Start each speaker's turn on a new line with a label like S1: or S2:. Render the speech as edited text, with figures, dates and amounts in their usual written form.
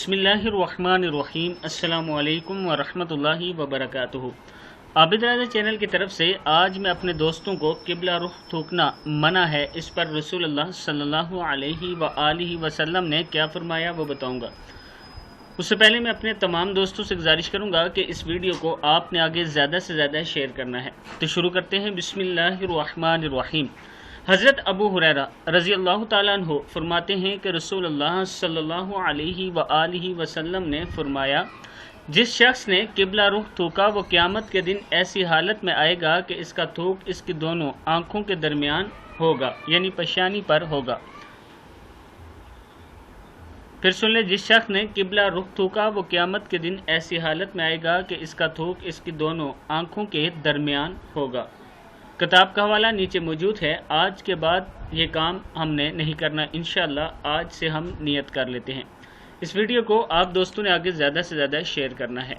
S1: बिस्मिल्लाहिर्रहमानिर्रहीम। अस्सलामु अलैकुम वरहमतुल्लाहि वबरकातुहू। आबिद राजा चैनल की तरफ से आज मैं अपने दोस्तों को किबला रुख थूकना मना है, इस पर रसूलुल्लाह सल्लल्लाहु अलैहि वआलिहि वसल्लम ने क्या फरमाया वो बताऊंगा। उससे पहले मैं अपने तमाम दोस्तों से गुजारिश करूंगा कि इस वीडियो को आपने आगे ज़्यादा से ज़्यादा शेयर करना है। तो शुरू करते हैं। बिस्मिल्लाहिर्रहमानिर्रहीम। हज़रत अबू हुरैरा रज़ी अल्लाह ताला अन्हु फरमाते हैं कि रसूलुल्लाह सल्लल्लाहु अलैहि वआलिहि वसल्लम ने फरमाया, जिस शख्स ने किबला रुख थूका वो क़यामत के दिन ऐसी हालत में आएगा कि इसका थूक इसकी दोनों आँखों के दरमियान होगा, यानी पेशानी पर होगा। फिर सुन ले, जिस शख्स ने किबला रुख थूका वो क़यामत के दिन ऐसी हालत में आएगा कि इसका थूक इसकी दोनों आँखों के दरमियान होगा। किताब का हवाला नीचे मौजूद है। आज के बाद ये काम हमने नहीं करना, इंशाअल्लाह आज से हम नियत कर लेते हैं। इस वीडियो को आप दोस्तों ने आगे ज़्यादा से ज़्यादा शेयर करना है।